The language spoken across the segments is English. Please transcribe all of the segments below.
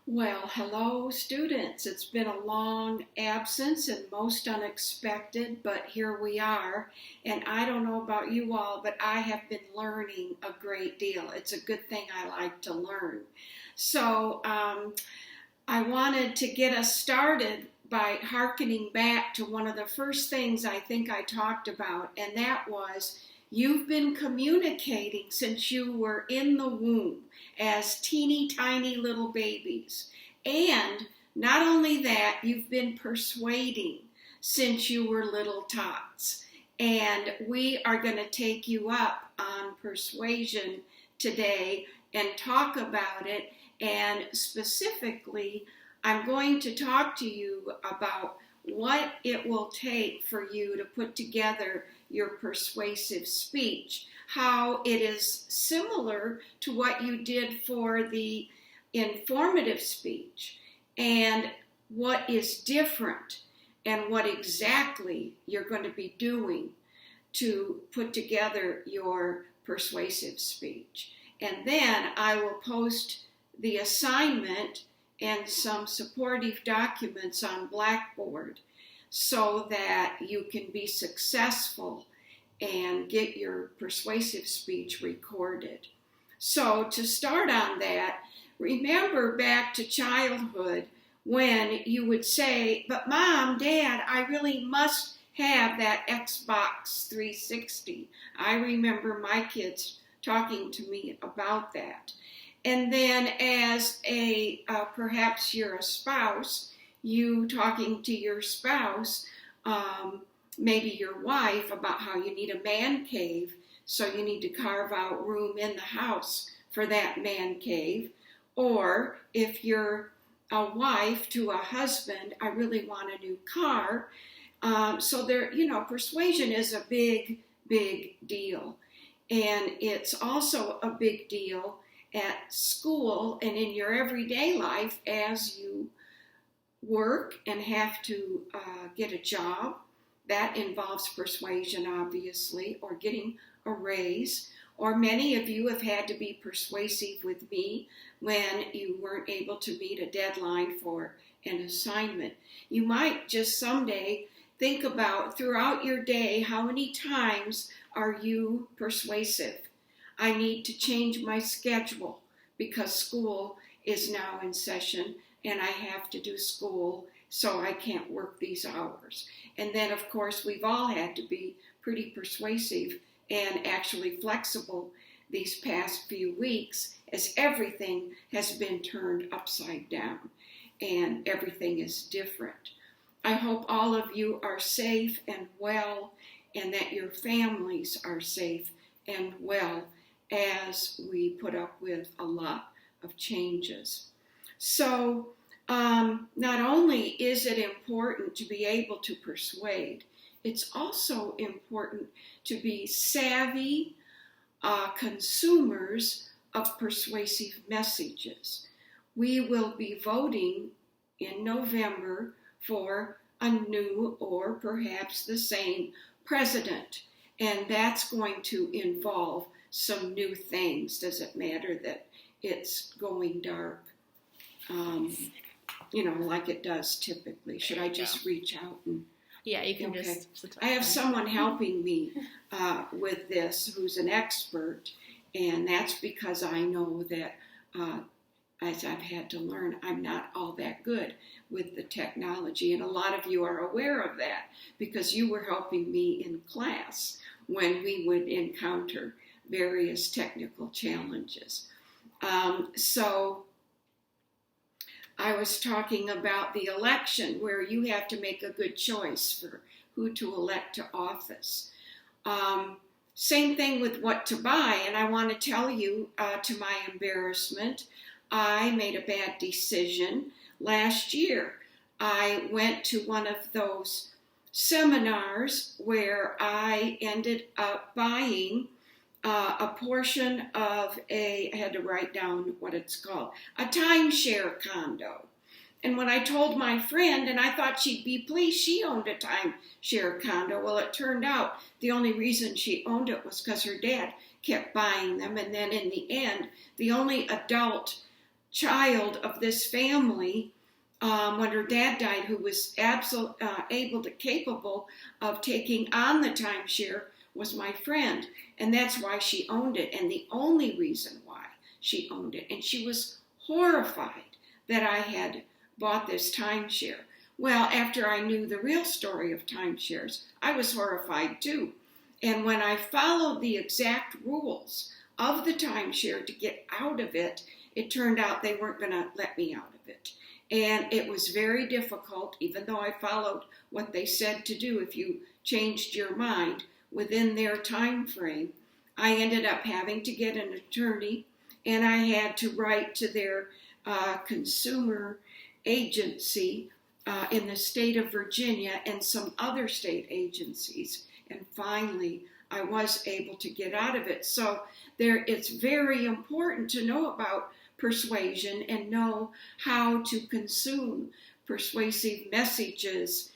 Well, hello, students. It's been a long absence and most unexpected, but here we are. And I don't know about you all, but I have been learning a great deal. It's a good thing I like to learn. So, I wanted to get us started by hearkening back to one of the first things I think I talked about, and that was you've been communicating since you were in the womb as teeny tiny little babies. And not only that, you've been persuading since you were little tots. And we are going to take you up on persuasion today and talk about it. And specifically, I'm going to talk to you about what it will take for you to put together your persuasive speech, how it is similar to what you did for the informative speech, and what is different, and what exactly you're going to be doing to put together your persuasive speech. And then I will post the assignment and some supportive documents on Blackboard so that you can be successful and get your persuasive speech recorded. So to start on that, remember back to childhood when you would say, but Mom, Dad, I really must have that Xbox 360. I remember my kids talking to me about that. And then as perhaps you're a spouse, you talking to your spouse, maybe your wife, about how you need a man cave, so you need to carve out room in the house for that man cave. Or if you're a wife to a husband, I really want a new car. So persuasion is a big, big deal. And it's also a big deal at school and in your everyday life as you work and have to get a job. That involves persuasion, obviously, or getting a raise. Or many of you have had to be persuasive with me when you weren't able to meet a deadline for an assignment. You might just someday think about throughout your day, how many times are you persuasive? I need to change my schedule because school is now in session and I have to do school, so I can't work these hours. And then, of course, we've all had to be pretty persuasive and actually flexible these past few weeks as everything has been turned upside down and everything is different. I hope all of you are safe and well and that your families are safe and well as we put up with a lot of changes. So not only is it important to be able to persuade, it's also important to be savvy consumers of persuasive messages. We will be voting in November for a new or perhaps the same president, and that's going to involve some new things. Does it matter that it's going dark? Like it does typically. Should I just reach out and... Yeah, you can Okay. just... I have someone helping me with this who's an expert, and that's because I know that as I've had to learn, I'm not all that good with the technology, and a lot of you are aware of that because you were helping me in class when we would encounter various technical challenges. So I was talking about the election where you have to make a good choice for who to elect to office. Same thing with what to buy, and I want to tell you, to my embarrassment, I made a bad decision last year. I went to one of those seminars where I ended up buying a portion of I had to write down what it's called, a timeshare condo. And when I told my friend, and I thought she'd be pleased, she owned a timeshare condo. Well, it turned out the only reason she owned it was because her dad kept buying them. And then in the end, the only adult child of this family when her dad died, who was capable of taking on the timeshare, was my friend. And that's why she owned it, and the only reason why she owned it. And she was horrified that I had bought this timeshare. Well, after I knew the real story of timeshares, I was horrified too. And when I followed the exact rules of the timeshare to get out of it, it turned out they weren't going to let me out of it. And it was very difficult, even though I followed what they said to do. If you changed your mind within their time frame, I ended up having to get an attorney, and I had to write to their consumer agency in the state of Virginia and some other state agencies. And finally, I was able to get out of it. So it's very important to know about persuasion and know how to consume persuasive messages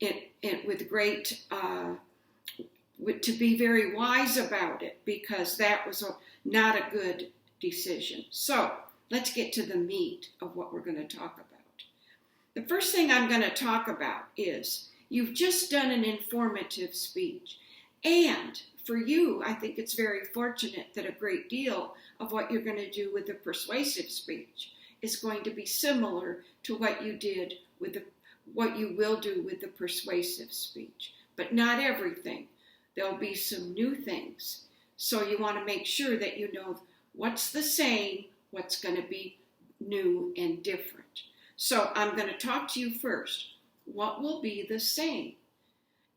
with great, to be very wise about it, because that was not a good decision. So let's get to the meat of what we're going to talk about. The first thing I'm going to talk about is you've just done an informative speech. And for you, I think it's very fortunate that a great deal of what you're going to do with the persuasive speech is going to be similar to what you did with what you will do with the persuasive speech. But not everything. There'll be some new things. So you want to make sure that you know what's the same, what's going to be new and different. So I'm going to talk to you first. What will be the same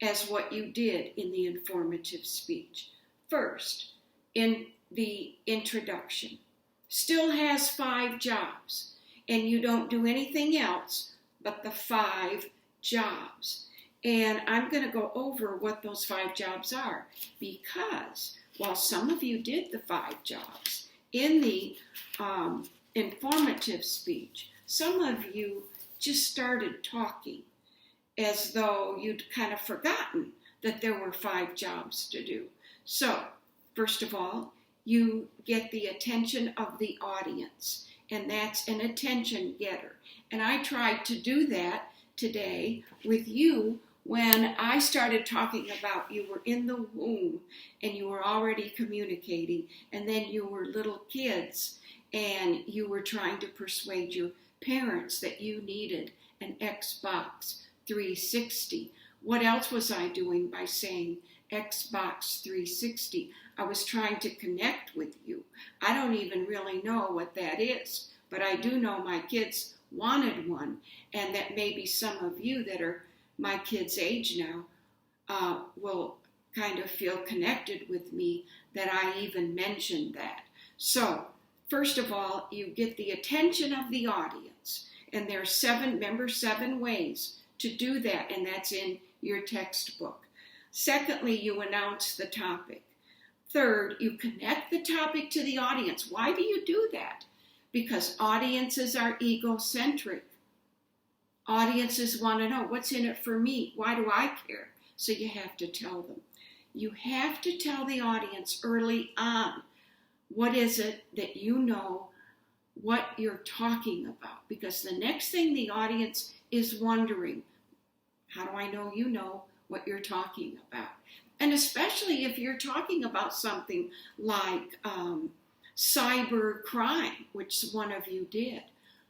as what you did in the informative speech? First, in the introduction, still has 5 jobs, and you don't do anything else but the 5 jobs. And I'm going to go over what those 5 jobs are, because while some of you did the 5 jobs in the informative speech, some of you just started talking as though you'd kind of forgotten that there were 5 jobs to do. So, first of all, you get the attention of the audience, and that's an attention getter. And I tried to do that today with you when I started talking about you were in the womb and you were already communicating, and then you were little kids and you were trying to persuade your parents that you needed an Xbox 360. What else was I doing by saying Xbox 360? I was trying to connect with you. I don't even really know what that is, but I do know my kids wanted one, and that maybe some of you that are my kids' age now will kind of feel connected with me that I even mentioned that. So, first of all, you get the attention of the audience, and there are 7 ways to do that, and that's in your textbook. Secondly, you announce the topic. Third, you connect the topic to the audience. Why do you do that? Because audiences are egocentric. Audiences want to know, what's in it for me? Why do I care? So you have to tell them. You have to tell the audience early on, what is it that you know what you're talking about? Because the next thing the audience is wondering, how do I know you know what you're talking about? And especially if you're talking about something like cyber crime, which one of you did.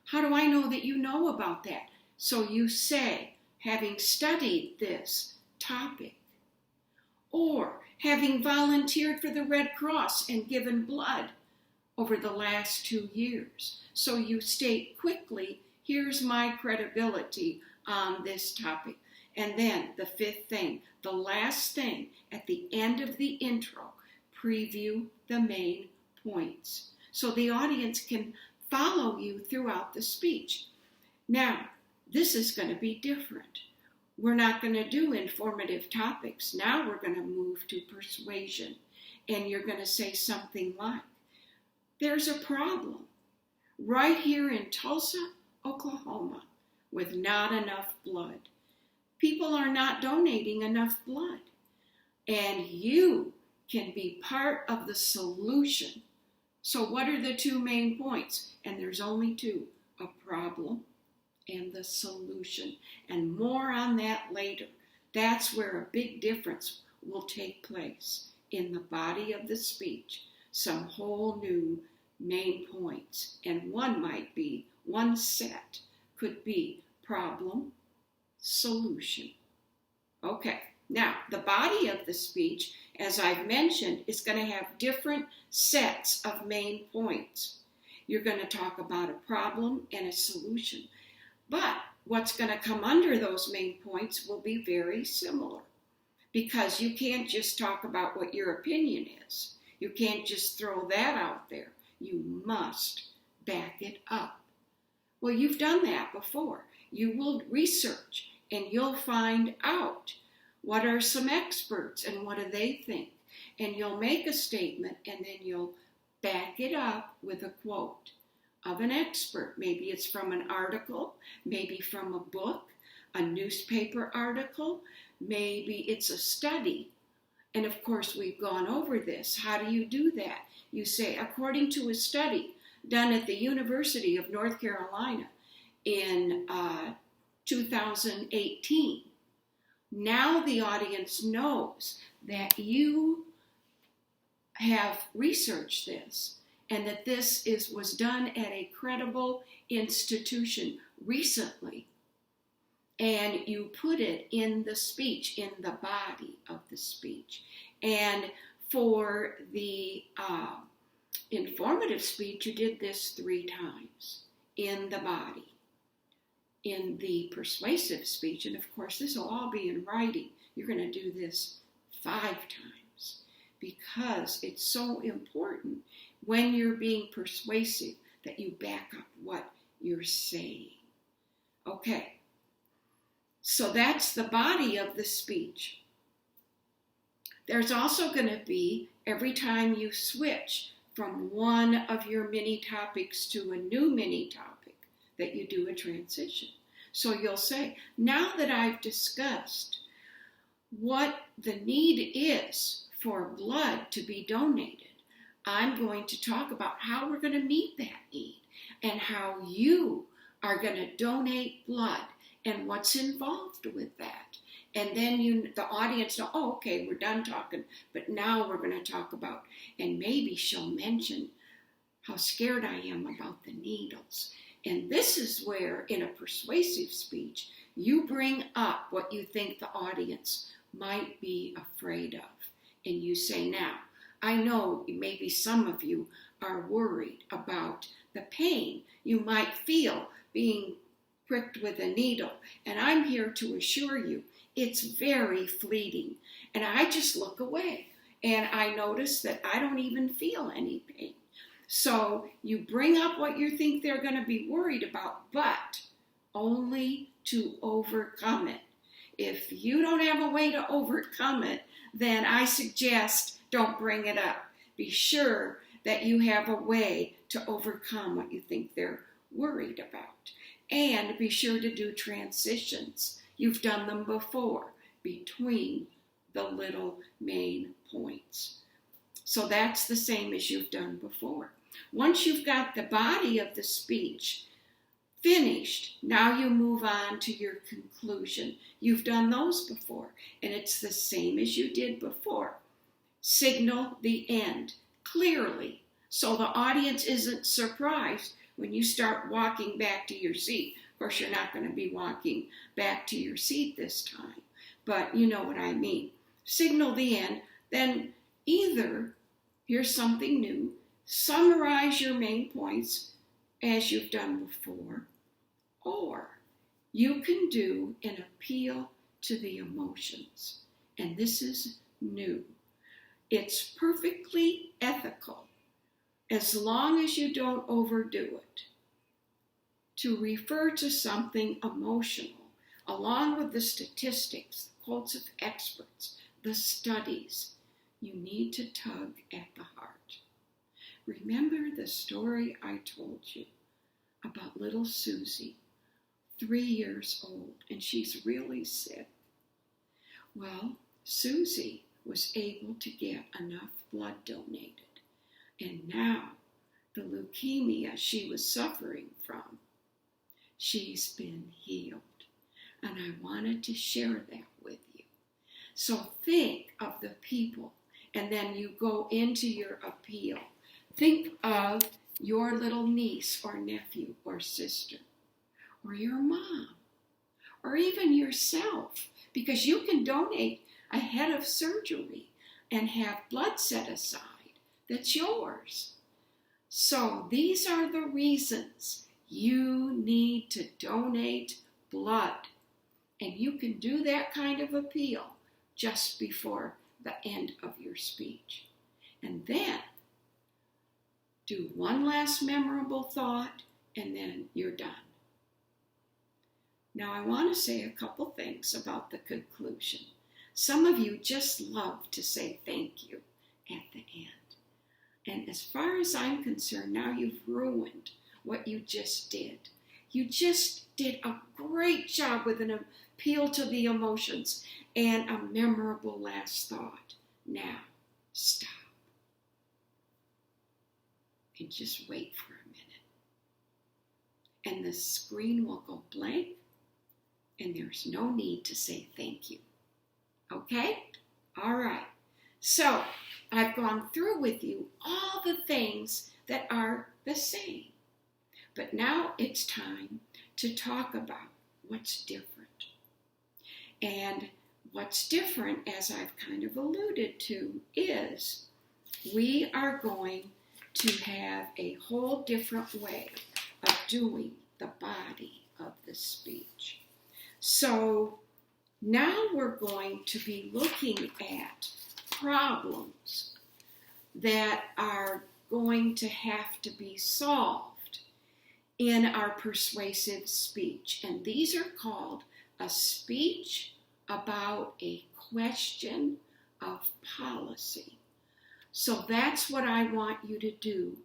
How do I know that you know about that? So you say, having studied this topic, or having volunteered for the Red Cross and given blood over the last 2 years. So you state quickly, here's my credibility on this topic. And then the 5th thing, the last thing, at the end of the intro, preview the main points. So the audience can follow you throughout the speech. Now, this is going to be different. We're not going to do informative topics. Now we're going to move to persuasion. And you're going to say something like, there's a problem right here in Tulsa, Oklahoma, with not enough blood. People are not donating enough blood. And you can be part of the solution. So what are the two main points? And there's only two, a problem and the solution. And more on that later. That's where a big difference will take place in the body of the speech. Some whole new main points. And one set could be problem, solution. Okay, now the body of the speech, as I've mentioned, is going to have different sets of main points. You're going to talk about a problem and a solution. But what's going to come under those main points will be very similar, because you can't just talk about what your opinion is. You can't just throw that out there. You must back it up. Well, you've done that before. You will research and you'll find out what are some experts and what do they think. And you'll make a statement and then you'll back it up with a quote of an expert. Maybe it's from an article, maybe from a book, a newspaper article, maybe it's a study. And of course, we've gone over this. How do you do that? You say, according to a study done at the University of North Carolina in 2018. Now the audience knows that you have researched this and that this was done at a credible institution recently. And you put it in the speech, in the body of the speech. And for the informative speech, you did this 3 times in the body. In the persuasive speech, and of course this will all be in writing, you're going to do this 5 times, because it's so important when you're being persuasive that you back up what you're saying. Okay, so that's the body of the speech. There's also going to be, every time you switch from one of your mini topics to a new mini topic, that you do a transition. So you'll say, now that I've discussed what the need is for blood to be donated, I'm going to talk about how we're going to meet that need and how you are going to donate blood and what's involved with that. And then the audience know, oh, okay, we're done talking, but now we're going to talk about, and maybe she'll mention how scared I am about the needles. And this is where, in a persuasive speech, you bring up what you think the audience might be afraid of. And you say, now, I know maybe some of you are worried about the pain you might feel being pricked with a needle. And I'm here to assure you, it's very fleeting. And I just look away. And I notice that I don't even feel any pain. So you bring up what you think they're going to be worried about, but only to overcome it. If you don't have a way to overcome it, then I suggest don't bring it up. Be sure that you have a way to overcome what you think they're worried about. And be sure to do transitions. You've done them before between the little main points. So that's the same as you've done before. Once you've got the body of the speech finished, now you move on to your conclusion. You've done those before, and it's the same as you did before. Signal the end clearly, so the audience isn't surprised when you start walking back to your seat. Of course, you're not going to be walking back to your seat this time, but you know what I mean. Signal the end, then either, here's something new, summarize your main points as you've done before, or you can do an appeal to the emotions. And this is new. It's perfectly ethical, as long as you don't overdo it, to refer to something emotional, along with the statistics, the quotes of experts, the studies. You need to tug at the heart. Remember the story I told you about little Susie, 3 years old, and she's really sick. Well, Susie was able to get enough blood donated, and now the leukemia she was suffering from, she's been healed. And I wanted to share that with you. So think of the people, and then you go into your appeal. Think of your little niece or nephew or sister, or your mom, or even yourself, because you can donate ahead of surgery and have blood set aside that's yours. So these are the reasons you need to donate blood. And you can do that kind of appeal just before the end of your speech. And then do one last memorable thought, and then you're done. Now I want to say a couple things about the conclusion. Some of you just love to say thank you at the end. And as far as I'm concerned, now you've ruined what you just did. You just did a great job with an appeal to the emotions and a memorable last thought. Now, stop. And just wait for a minute. And the screen will go blank, and there's no need to say thank you. Okay? All right. So, I've gone through with you all the things that are the same. But now it's time to talk about what's different. And what's different, as I've kind of alluded to, is we are going to have a whole different way of doing the body of the speech. So now we're going to be looking at problems that are going to have to be solved in our persuasive speech. And these are called a speech about a question of policy. So that's what I want you to do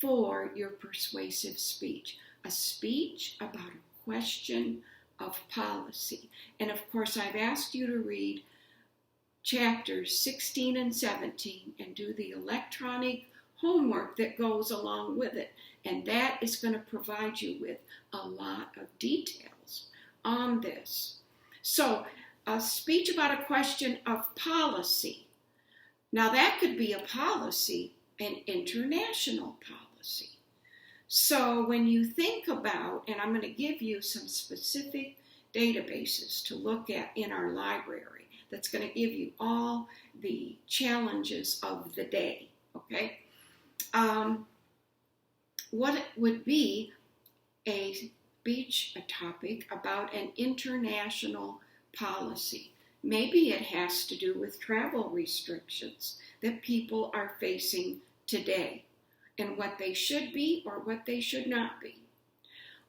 for your persuasive speech. A speech about a question of policy. And of course, I've asked you to read chapters 16 and 17 and do the electronic homework that goes along with it. And that is going to provide you with a lot of details on this. So, a speech about a question of policy. Now, that could be a policy, an international policy. So, when you think about, and I'm going to give you some specific databases to look at in our library, that's going to give you all the challenges of the day, okay? What would be a speech, a topic about an international policy? Maybe it has to do with travel restrictions that people are facing today and what they should be or what they should not be.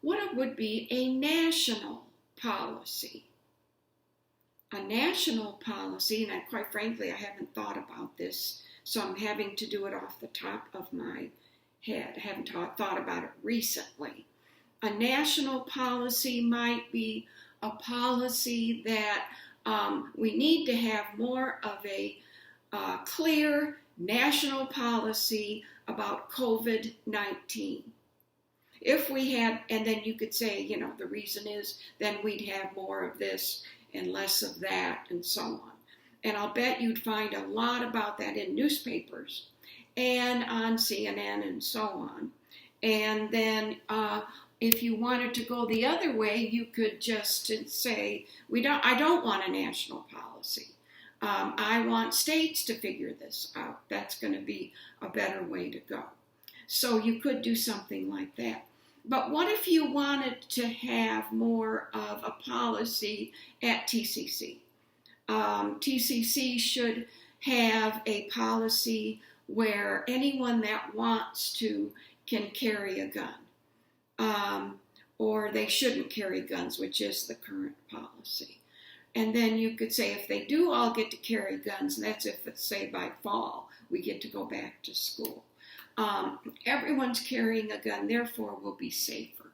What would be a national policy? A national policy, and quite frankly, I haven't thought about this, so I'm having to do it off the top of my head. I haven't thought about it recently. A national policy might be a policy that we need to have more of a clear national policy about COVID-19. If we had, and then you could say, you know, the reason is then we'd have more of this and less of that and so on. And I'll bet you'd find a lot about that in newspapers and on CNN and so on. And then if you wanted to go the other way, you could just say, I don't want a national policy. I want states to figure this out. That's going to be a better way to go. So you could do something like that. But what if you wanted to have more of a policy at TCC? TCC should have a policy where anyone that wants to can carry a gun. Or they shouldn't carry guns, which is the current policy. And then you could say if they do all get to carry guns, and that's if, say, by fall, we get to go back to school. Everyone's carrying a gun, therefore we'll be safer.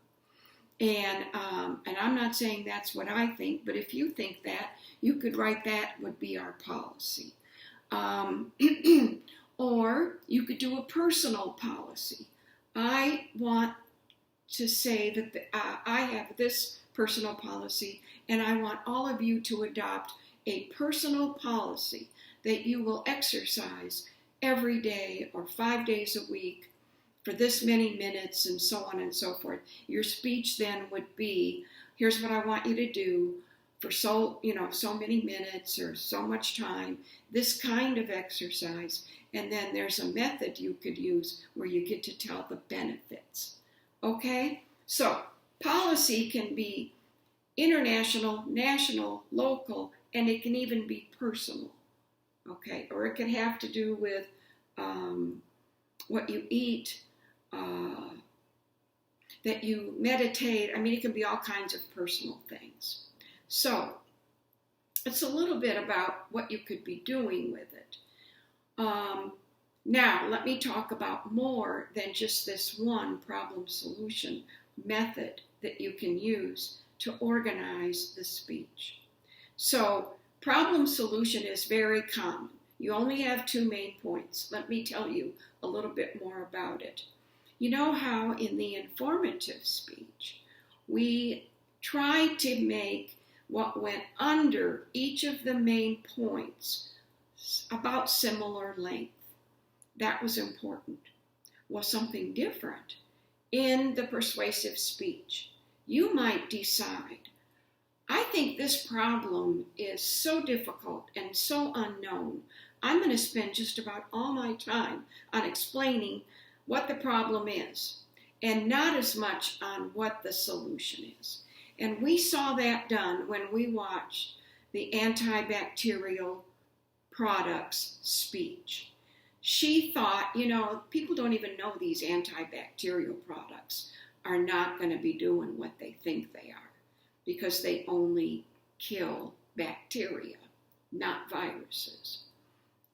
And I'm not saying that's what I think, but if you think that, you could write that would be our policy. Or you could do a personal policy. I want to say that I have this personal policy, and I want all of you to adopt a personal policy that you will exercise every day or 5 days a week for this many minutes and so on and so forth. Your speech then would be, here's what I want you to do for so many minutes or so much time, this kind of exercise. And then there's a method you could use where you get to tell the benefits. Okay? So policy can be international, national, local, and it can even be personal. Okay? Or it can have to do with what you eat, that you meditate. I mean, it can be all kinds of personal things. So it's a little bit about what you could be doing with it. Now, let me talk about more than just this one problem solution method that you can use to organize the speech. So, problem solution is very common. You only have 2 main points. Let me tell you a little bit more about it. You know how in the informative speech, we try to make what went under each of the main points about similar length. That was important. Well, something different in the persuasive speech. You might decide, I think this problem is so difficult and so unknown, I'm going to spend just about all my time on explaining what the problem is and not as much on what the solution is. And we saw that done when we watched the antibacterial products speech. She thought, people don't even know these antibacterial products are not going to be doing what they think they are because they only kill bacteria, not viruses.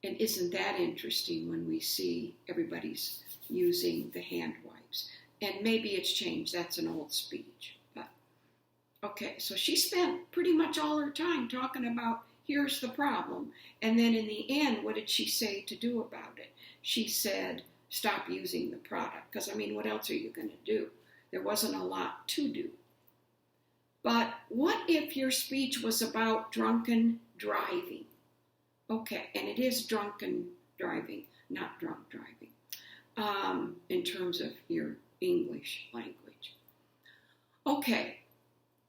And isn't that interesting when we see everybody's using the hand wipes? And maybe it's changed. That's an old speech. But okay, so she spent pretty much all her time talking about here's the problem. And then in the end, what did she say to do about it? She said, stop using the product. Because, what else are you going to do? There wasn't a lot to do. But what if your speech was about drunken driving? Okay, and it is drunken driving, not drunk driving, in terms of your English language. Okay,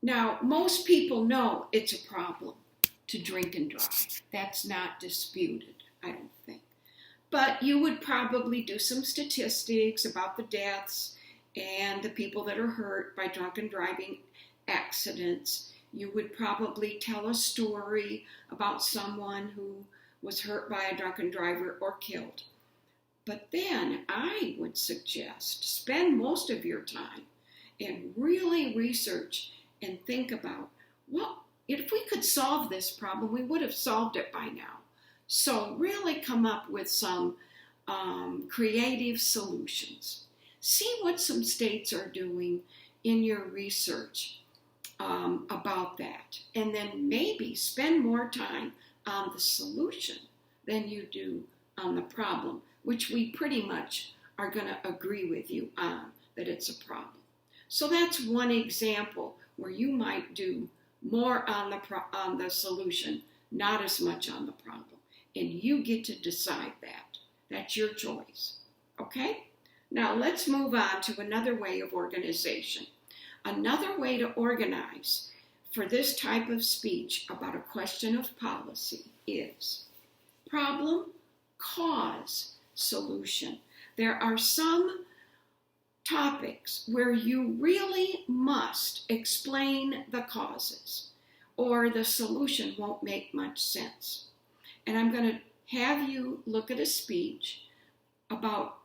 now most people know it's a problem to drink and drive. That's not disputed, I don't think. But you would probably do some statistics about the deaths and the people that are hurt by drunken driving accidents. You would probably tell a story about someone who was hurt by a drunken driver or killed. But then I would suggest spend most of your time and really research and think about, well, if we could solve this problem, we would have solved it by now. So really come up with some creative solutions. See what some states are doing in your research about that. And then maybe spend more time on the solution than you do on the problem, which we pretty much are going to agree with you on, that it's a problem. So that's one example where you might do more on the solution, not as much on the problem. And you get to decide that. That's your choice. Okay? Now let's move on to another way of organization. Another way to organize for this type of speech about a question of policy is problem, cause, solution. There are some topics where you really must explain the causes or the solution won't make much sense. And I'm going to have you look at a speech about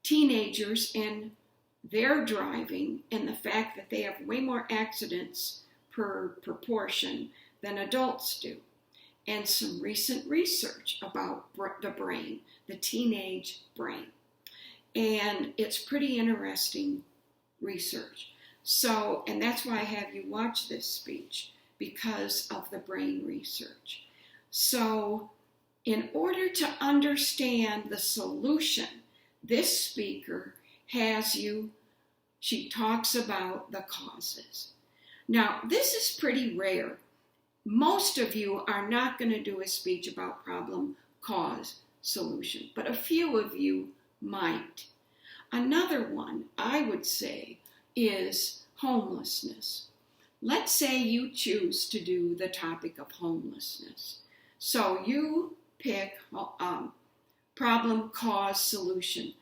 teenagers and their driving and the fact that they have way more accidents per proportion than adults do. And some recent research about the brain, the teenage brain. And it's pretty interesting research. So, and that's why I have you watch this speech, because of the brain research. So, in order to understand the solution, this speaker she talks about the causes. Now, this is pretty rare. Most of you are not going to do a speech about problem, cause, solution, but a few of you might. Another one, I would say, is homelessness. Let's say you choose to do the topic of homelessness. So you pick problem, cause, solution.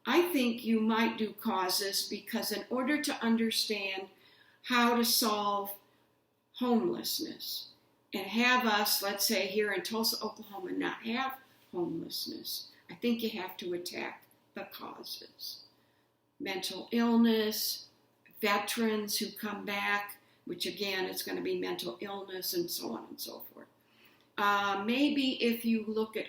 I think you might do causes because in order to understand how to solve homelessness and have us, let's say here in Tulsa, Oklahoma, not have homelessness, I think you have to attack the causes. Mental illness, veterans who come back, which again, it's going to be mental illness and so on and so forth. Maybe if you look at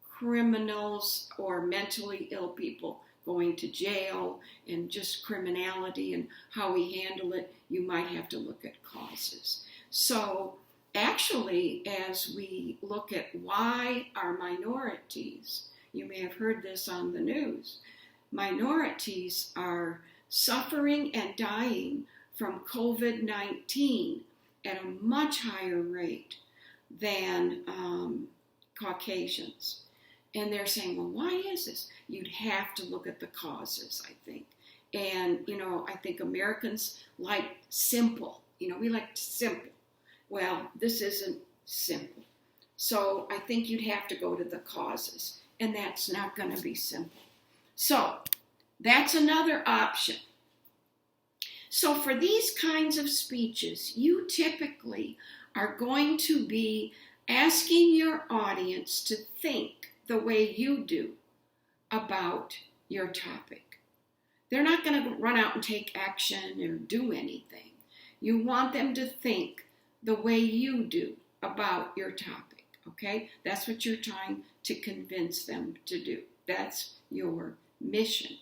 criminals or mentally ill people going to jail and just criminality and how we handle it, you might have to look at causes. So actually, as we look at why our minorities, you may have heard this on the news, minorities are suffering and dying from COVID-19 at a much higher rate than Caucasians. And they're saying, well, why is this? You'd have to look at the causes, I think. And, I think Americans like simple. We like simple. Well, this isn't simple. So I think you'd have to go to the causes. And that's not going to be simple. So that's another option. So for these kinds of speeches, you typically are going to be asking your audience to think the way you do about your topic. They're not going to run out and take action or do anything. You want them to think the way you do about your topic, okay? That's what you're trying to convince them to do. That's your mission.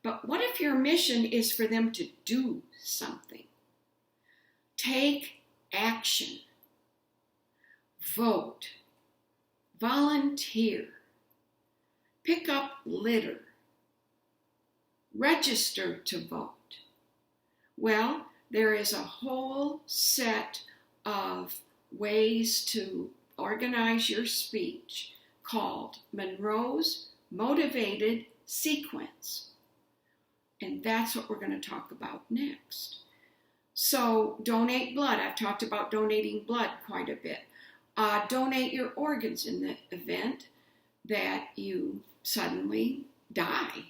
But what if your mission is for them to do something? Take action. Vote. Volunteer. Pick up litter. Register to vote. Well, there is a whole set of ways to organize your speech called Monroes Motivated Sequence. And that's what we're going to talk about next. So donate blood. I've talked about donating blood quite a bit. Donate your organs in the event that you suddenly die.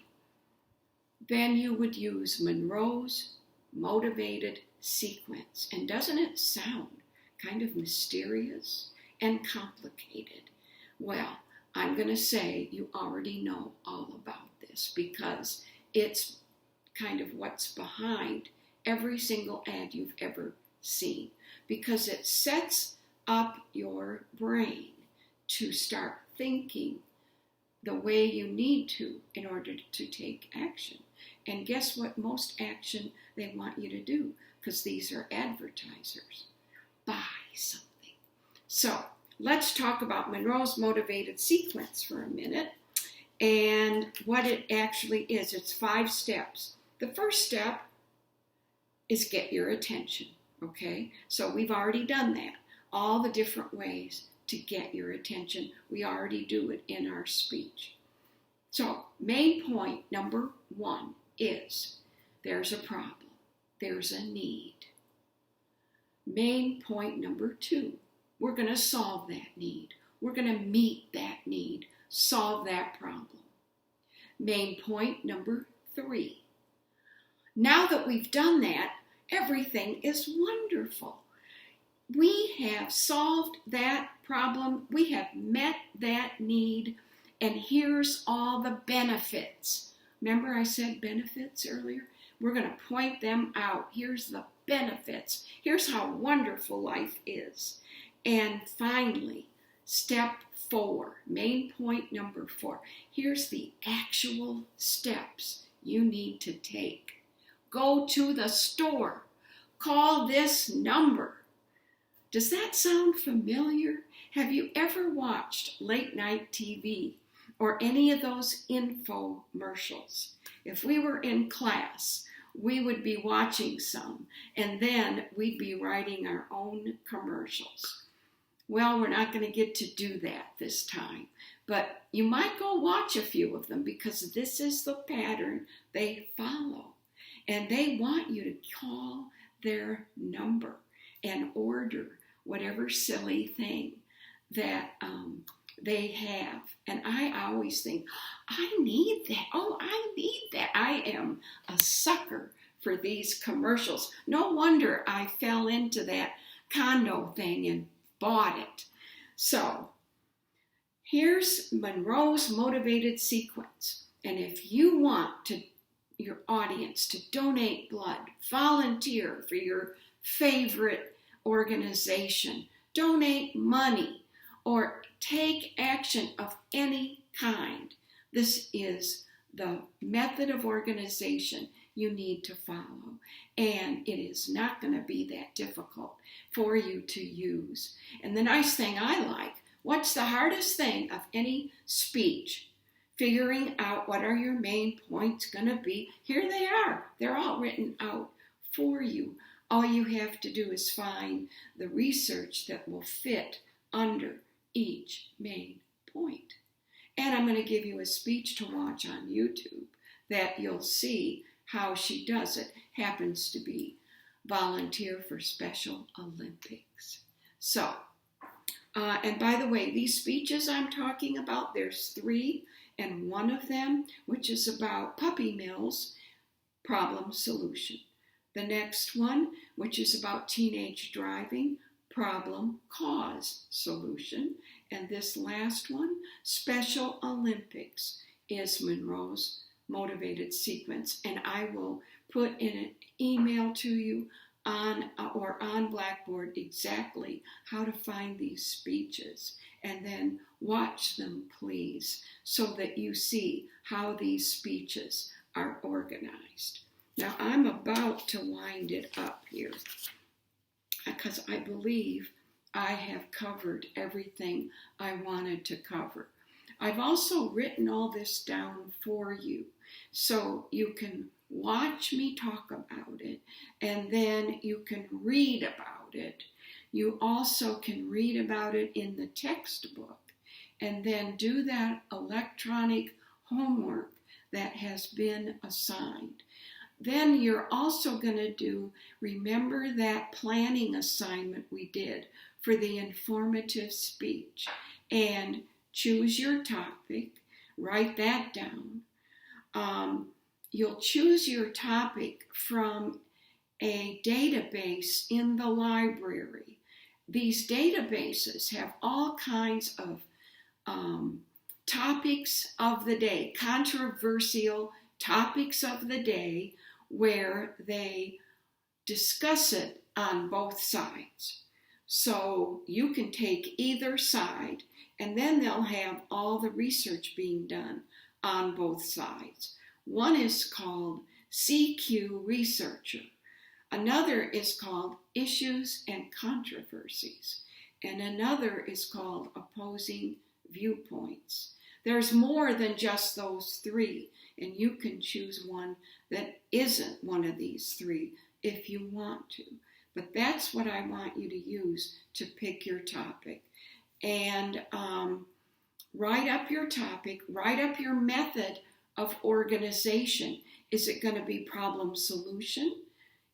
Then you would use Monroes Motivated Sequence. And doesn't it sound kind of mysterious and complicated? Well, I'm going to say you already know all about this because it's kind of what's behind every single ad you've ever seen, because it sets up your brain to start thinking the way you need to in order to take action. And guess what most action they want you to do? Because these are advertisers. Buy something. So let's talk about Monroe's Motivated Sequence for a minute and what it actually is. It's 5 steps. The first step is get your attention, okay? So we've already done that. All the different ways to get your attention, we already do it in our speech. So main point number 1 is there's a problem, there's a need. Main point number 2, we're going to solve that need. We're going to meet that need, solve that problem. Main point number 3, now that we've done that, everything is wonderful. We have solved that problem. We have met that need. And here's all the benefits. Remember I said benefits earlier? We're going to point them out. Here's the benefits. Here's how wonderful life is. And finally, step 4, main point number 4. Here's the actual steps you need to take. Go to the store. Call this number. Does that sound familiar? Have you ever watched late night TV or any of those infomercials? If we were in class, we would be watching some, and then we'd be writing our own commercials. Well, we're not going to get to do that this time, but you might go watch a few of them because this is the pattern they follow. And they want you to call their number and order whatever silly thing that they have. And I always think, I need that. Oh, I need that. I am a sucker for these commercials. No wonder I fell into that condo thing and bought it. So here's Monroe's motivated sequence. And if you want your audience to donate blood, volunteer for your favorite organization, donate money, or take action of any kind, this is the method of organization you need to follow. And it is not going to be that difficult for you to use. And the nice thing I like, what's the hardest thing of any speech? Figuring out what are your main points going to be. Here they are. They're all written out for you. All you have to do is find the research that will fit under each main point. And I'm going to give you a speech to watch on YouTube that you'll see how she does it. Happens to be volunteer for Special Olympics. So, and by the way, these speeches I'm talking about, there's 3, and one of them, which is about puppy mills, problem solution. The next one, which is about teenage driving, problem cause solution. And this last one, Special Olympics, is Monroe's motivated sequence. And I will put in an email to you on Blackboard exactly how to find these speeches, and then watch them, please, so that you see how these speeches are organized. Now, I'm about to wind it up here because I believe I have covered everything I wanted to cover. I've also written all this down for you so you can watch me talk about it, and then you can read about it. You also can read about it in the textbook, and then do that electronic homework that has been assigned. Then you're also going to remember that planning assignment we did for the informative speech, and choose your topic, write that down. You'll choose your topic from a database in the library. These databases have all kinds of topics of the day, controversial topics of the day, where they discuss it on both sides. So you can take either side, and then they'll have all the research being done on both sides. One is called CQ Researcher. Another is called Issues and Controversies. And another is called Opposing Viewpoints. There's more than just those 3, and you can choose one that isn't one of these 3 if you want to. But that's what I want you to use to pick your topic. And write up your topic, write up your method of organization. Is it going to be problem solution?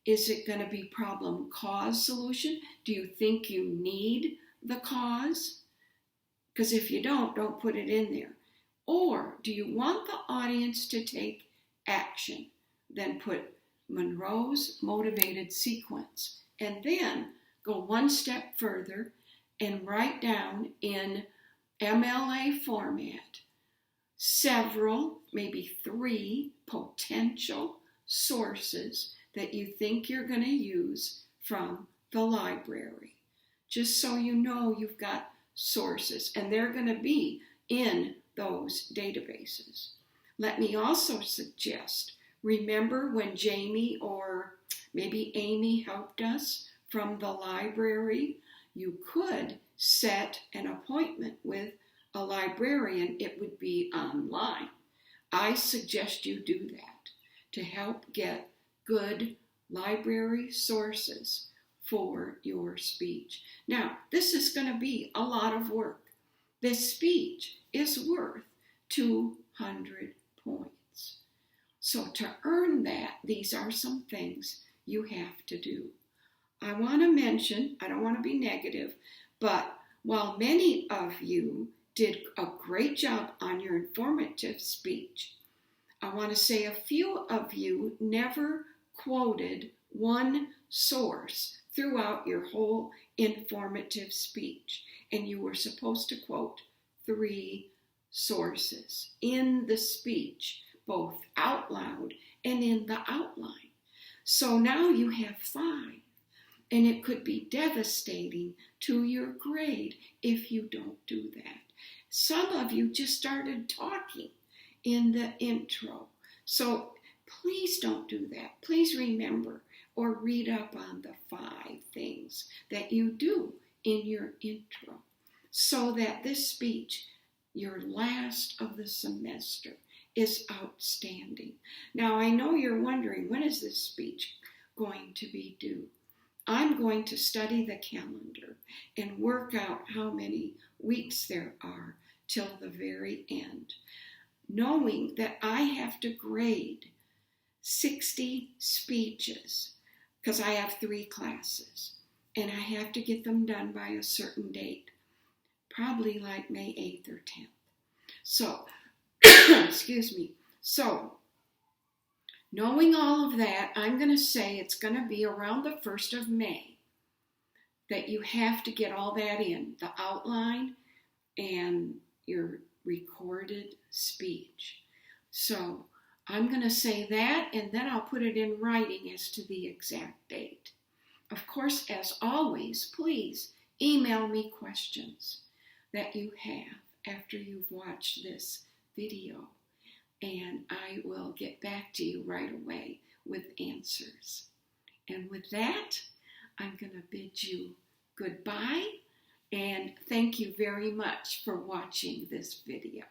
Is it going to be problem cause solution? Do you think you need the cause? Because if you don't put it in there. Or do you want the audience to take action? Then put Monroe's motivated sequence. And then go one step further and write down in MLA format several, maybe 3 potential sources that you think you're going to use from the library. Just so you know you've got sources, and they're going to be in those databases. Let me also suggest, remember when Jamie or maybe Amy helped us from the library? You could set an appointment with a librarian. It would be online. I suggest you do that. to help get good library sources for your speech. Now, this is going to be a lot of work. This speech is worth 200 points. So to earn that, these are some things you have to do. I want to mention, I don't want to be negative, but while many of you did a great job on your informative speech, I want to say a few of you never quoted one source throughout your whole informative speech, and you were supposed to quote 3 sources in the speech, both out loud and in the outline. So now you have 5, and it could be devastating to your grade if you don't do that. Some of you just started talking in the intro. So please don't do that. Please remember or read up on the 5 things that you do in your intro so that this speech, your last of the semester, is outstanding. Now, I know you're wondering, when is this speech going to be due? I'm going to study the calendar and work out how many weeks there are till the very end, knowing that I have to grade 60 speeches because I have 3 classes and I have to get them done by a certain date, probably like May 8th or 10th. So, excuse me. So, knowing all of that, I'm going to say it's going to be around the 1st of May that you have to get all that in, the outline and your recorded speech. So I'm going to say that, and then I'll put it in writing as to the exact date. Of course, as always, please email me questions that you have after you've watched this video, and I will get back to you right away with answers. And with that, I'm going to bid you goodbye, and thank you very much for watching this video.